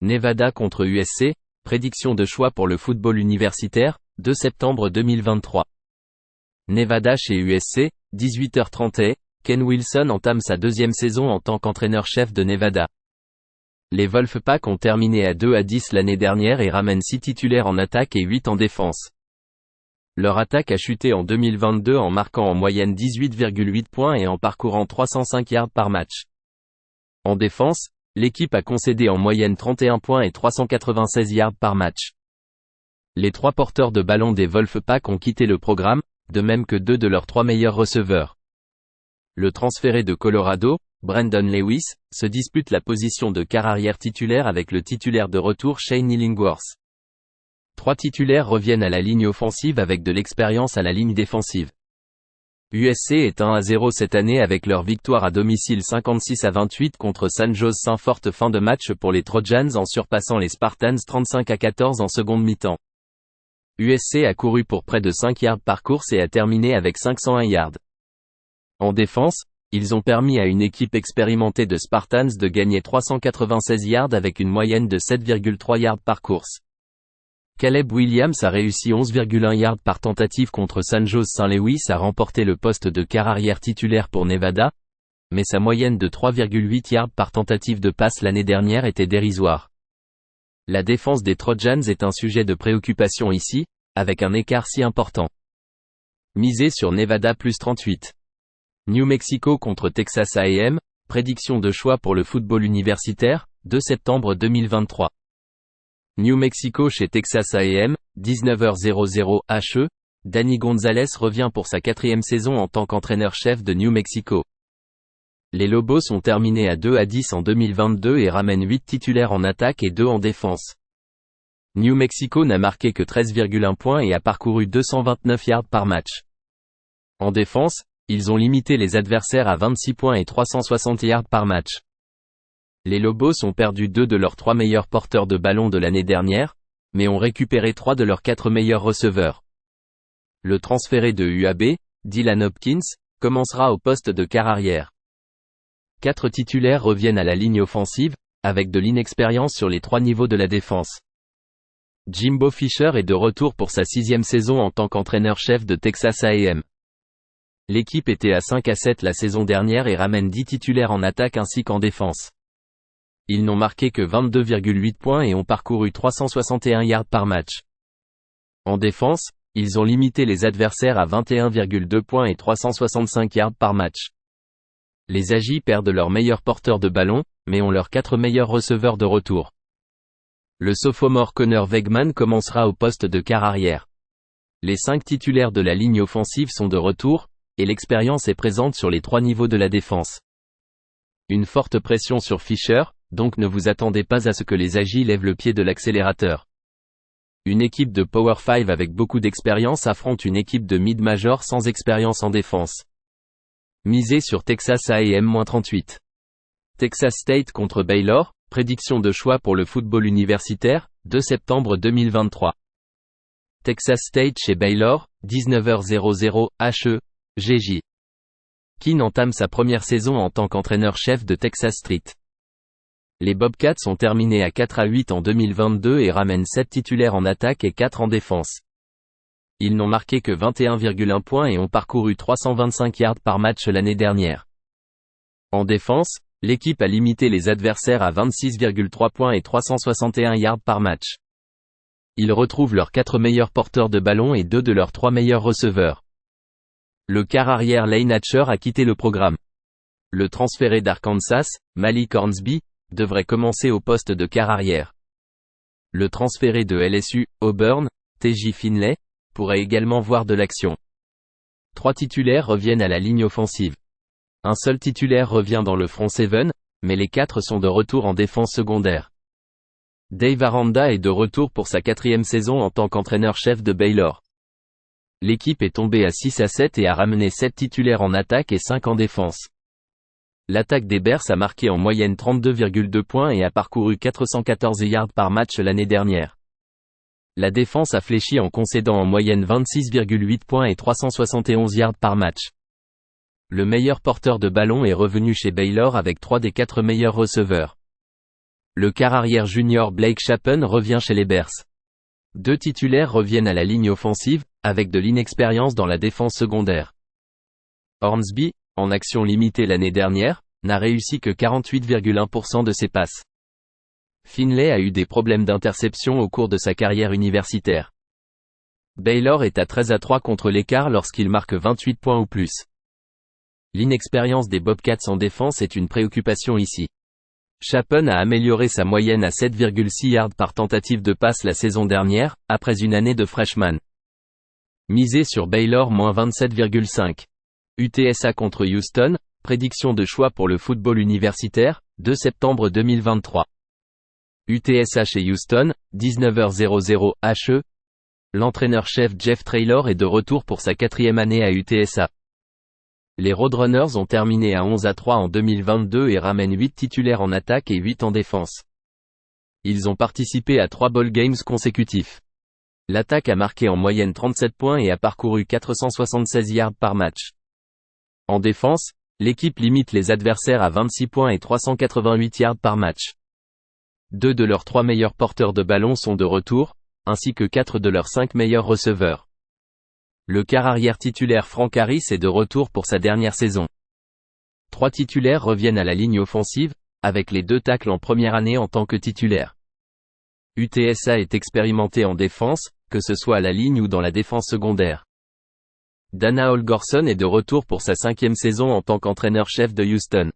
Nevada contre USC, prédiction de choix pour le football universitaire, 2 septembre 2023. Nevada chez USC, 18h30. Ken Wilson entame sa deuxième saison en tant qu'entraîneur-chef de Nevada. Les Wolfpack ont terminé à 2-10 l'année dernière et ramènent 6 titulaires en attaque et 8 en défense. Leur attaque a chuté en 2022 en marquant en moyenne 18,8 points et en parcourant 305 yards par match. En défense, l'équipe a concédé en moyenne 31 points et 396 yards par match. Les 3 porteurs de ballon des Wolfpack ont quitté le programme, de même que 2 de leurs 3 meilleurs receveurs. Le transféré de Colorado, Brandon Lewis, se dispute la position de quart arrière titulaire avec le titulaire de retour Shane Illingworth. 3 titulaires reviennent à la ligne offensive avec de l'expérience à la ligne défensive. USC est 1-0 cette année avec leur victoire à domicile 56-28 contre San Jose Saint-Fort, fin de match pour les Trojans en surpassant les Spartans 35-14 en seconde mi-temps. USC a couru pour près de 5 yards par course et a terminé avec 501 yards. En défense, ils ont permis à une équipe expérimentée de Spartans de gagner 396 yards avec une moyenne de 7,3 yards par course. Caleb Williams a réussi 11,1 yards par tentative contre San Jose St. Louis, a remporté le poste de quart arrière titulaire pour Nevada, mais sa moyenne de 3,8 yards par tentative de passe l'année dernière était dérisoire. La défense des Trojans est un sujet de préoccupation ici, avec un écart si important. Misez sur Nevada plus 38. New Mexico contre Texas A&M, prédiction de choix pour le football universitaire, 2 septembre 2023. New Mexico chez Texas A&M, 19h00 HE, Danny Gonzalez revient pour sa 4e saison en tant qu'entraîneur-chef de New Mexico. Les Lobos ont terminé à 2-10 en 2022 et ramènent 8 titulaires en attaque et 2 en défense. New Mexico n'a marqué que 13,1 points et a parcouru 229 yards par match. En défense, ils ont limité les adversaires à 26 points et 360 yards par match. Les Lobos ont perdu 2 de leurs 3 meilleurs porteurs de ballon de l'année dernière, mais ont récupéré 3 de leurs 4 meilleurs receveurs. Le transféré de UAB, Dylan Hopkins, commencera au poste de quart arrière. 4 titulaires reviennent à la ligne offensive, avec de l'inexpérience sur les 3 niveaux de la défense. Jimbo Fisher est de retour pour sa 6e saison en tant qu'entraîneur-chef de Texas A&M. L'équipe était à 5-7 la saison dernière et ramène 10 titulaires en attaque ainsi qu'en défense. Ils n'ont marqué que 22,8 points et ont parcouru 361 yards par match. En défense, ils ont limité les adversaires à 21,2 points et 365 yards par match. Les Aggies perdent leur meilleur porteur de ballon, mais ont leurs 4 meilleurs receveurs de retour. Le sophomore Connor Wegman commencera au poste de quart arrière. Les 5 titulaires de la ligne offensive sont de retour, et l'expérience est présente sur les 3 niveaux de la défense. Une forte pression sur Fisher, donc ne vous attendez pas à ce que les Aggies lèvent le pied de l'accélérateur. Une équipe de Power 5 avec beaucoup d'expérience affronte une équipe de mid-major sans expérience en défense. Misez sur Texas A&M-38. Texas State contre Baylor, prédiction de choix pour le football universitaire, 2 septembre 2023. Texas State chez Baylor, 19h00 HE, GJ. Keene entame sa première saison en tant qu'entraîneur-chef de Texas State. Les Bobcats ont terminé à 4-8 en 2022 et ramènent 7 titulaires en attaque et 4 en défense. Ils n'ont marqué que 21,1 points et ont parcouru 325 yards par match l'année dernière. En défense, l'équipe a limité les adversaires à 26,3 points et 361 yards par match. Ils retrouvent leurs 4 meilleurs porteurs de ballon et 2 de leurs 3 meilleurs receveurs. Le quart arrière Lane Hatcher a quitté le programme. Le transféré d'Arkansas, Malik Hornsby, devrait commencer au poste de quart arrière. Le transféré de LSU, Auburn, T.J. Finlay, pourrait également voir de l'action. 3 titulaires reviennent à la ligne offensive. Un seul titulaire revient dans le front 7, mais les 4 sont de retour en défense secondaire. Dave Aranda est de retour pour sa 4e saison en tant qu'entraîneur-chef de Baylor. L'équipe est tombée à 6-7 et a ramené 7 titulaires en attaque et 5 en défense. L'attaque des Bears a marqué en moyenne 32,2 points et a parcouru 414 yards par match l'année dernière. La défense a fléchi en concédant en moyenne 26,8 points et 371 yards par match. Le meilleur porteur de ballon est revenu chez Baylor avec 3 des 4 meilleurs receveurs. le quart arrière junior Blake Shapen revient chez les Bears. 2 titulaires reviennent à la ligne offensive, avec de l'inexpérience dans la défense secondaire. Hornsby, en action limitée l'année dernière, n'a réussi que 48,1% de ses passes. Finlay a eu des problèmes d'interception au cours de sa carrière universitaire. Baylor est à 13-3 contre l'écart lorsqu'il marque 28 points ou plus. L'inexpérience des Bobcats en défense est une préoccupation ici. Shapen a amélioré sa moyenne à 7,6 yards par tentative de passe la saison dernière, après une année de freshman. Misé sur Baylor -27,5. UTSA contre Houston, prédiction de choix pour le football universitaire, 2 septembre 2023. UTSA chez Houston, 19h00 HE. L'entraîneur-chef Jeff Traylor est de retour pour sa 4e année à UTSA. Les Roadrunners ont terminé à 11-3 en 2022 et ramènent 8 titulaires en attaque et 8 en défense. Ils ont participé à 3 bowl games consécutifs. L'attaque a marqué en moyenne 37 points et a parcouru 476 yards par match. En défense, l'équipe limite les adversaires à 26 points et 388 yards par match. 2 de leurs 3 meilleurs porteurs de ballon sont de retour, ainsi que 4 de leurs 5 meilleurs receveurs. Le quart arrière titulaire Frank Harris est de retour pour sa dernière saison. 3 titulaires reviennent à la ligne offensive, avec les 2 tacles en première année en tant que titulaires. UTSA est expérimenté en défense, que ce soit à la ligne ou dans la défense secondaire. Dana Holgorsen est de retour pour sa 5e saison en tant qu'entraîneur-chef de Houston.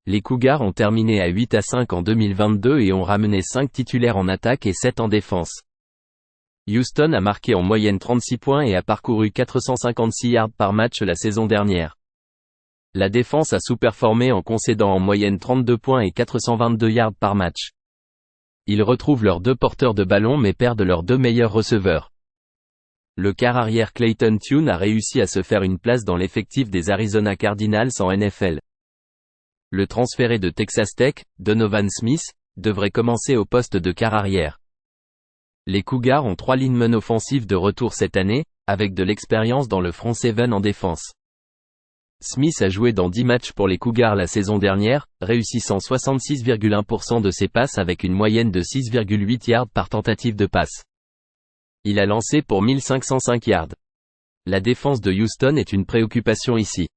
Les Cougars ont terminé à 8-5 en 2022 et ont ramené 5 titulaires en attaque et 7 en défense. Houston a marqué en moyenne 36 points et a parcouru 456 yards par match la saison dernière. La défense a sous-performé en concédant en moyenne 32 points et 422 yards par match. Ils retrouvent leurs 2 porteurs de ballon mais perdent leurs 2 meilleurs receveurs. Le quart arrière Clayton Tune a réussi à se faire une place dans l'effectif des Arizona Cardinals en NFL. Le transféré de Texas Tech, Donovan Smith, devrait commencer au poste de quart arrière. Les Cougars ont 3 linemen offensifs de retour cette année, avec de l'expérience dans le front seven en défense. Smith a joué dans 10 matchs pour les Cougars la saison dernière, réussissant 66,1% de ses passes avec une moyenne de 6,8 yards par tentative de passe. Il a lancé pour 1505 yards. La défense de Houston est une préoccupation ici.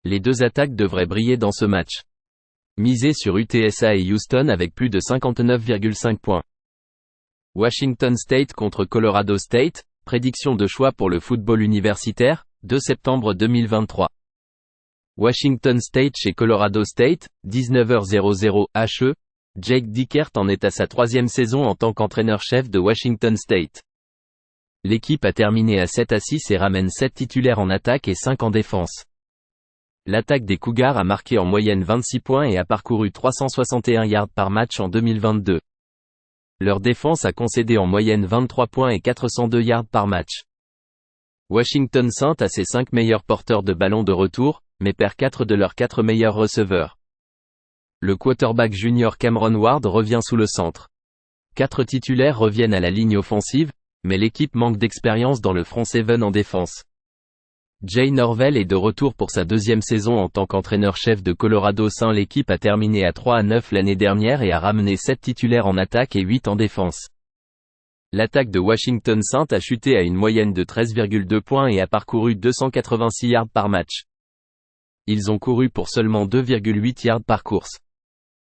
Les 2 attaques devraient briller dans ce match. Misez sur UTSA et Houston avec plus de 59,5 points. Washington State contre Colorado State, prédiction de choix pour le football universitaire, 2 septembre 2023. Washington State chez Colorado State, 19h00 HE. Jake Dickert en est à sa 3e saison en tant qu'entraîneur-chef de Washington State. L'équipe a terminé à 7-6 et ramène 7 titulaires en attaque et 5 en défense. L'attaque des Cougars a marqué en moyenne 26 points et a parcouru 361 yards par match en 2022. Leur défense a concédé en moyenne 23 points et 402 yards par match. Washington St a ses 5 meilleurs porteurs de ballon de retour, mais perd 4 de leurs 4 meilleurs receveurs. Le quarterback junior Cameron Ward revient sous le centre. 4 titulaires reviennent à la ligne offensive, mais l'équipe manque d'expérience dans le front seven en défense. Jay Norvell est de retour pour sa 2e saison en tant qu'entraîneur-chef de Colorado St. L'équipe a terminé à 3-9 l'année dernière et a ramené 7 titulaires en attaque et 8 en défense. L'attaque de Washington St. a chuté à une moyenne de 13,2 points et a parcouru 286 yards par match. Ils ont couru pour seulement 2,8 yards par course.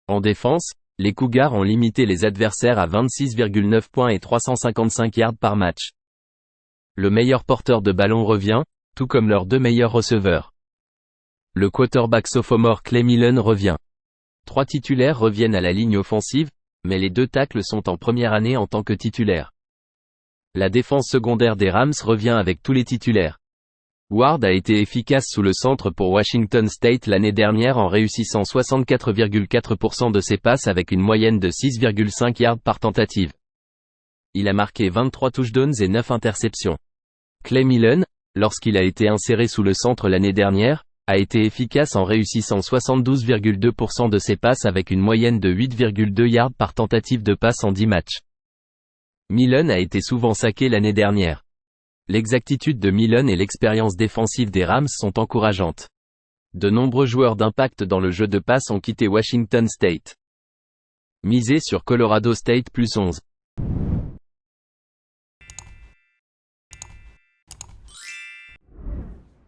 En défense, les Cougars ont limité les adversaires à 26,9 points et 355 yards par match. Le meilleur porteur de ballon revient, tout comme leurs 2 meilleurs receveurs. Le quarterback sophomore Clay Millen revient. 3 titulaires reviennent à la ligne offensive, mais les 2 tacles sont en première année en tant que titulaires. La défense secondaire des Rams revient avec tous les titulaires. Ward a été efficace sous le centre pour Washington State l'année dernière en réussissant 64,4% de ses passes avec une moyenne de 6,5 yards par tentative. Il a marqué 23 touchdowns et 9 interceptions. Clay Millen, lorsqu'il a été inséré sous le centre l'année dernière, a été efficace en réussissant 72,2% de ses passes avec une moyenne de 8,2 yards par tentative de passe en 10 matchs. Millen a été souvent saqué l'année dernière. L'exactitude de Millen et l'expérience défensive des Rams sont encourageantes. De nombreux joueurs d'impact dans le jeu de passe ont quitté Washington State. Misez sur Colorado State +11.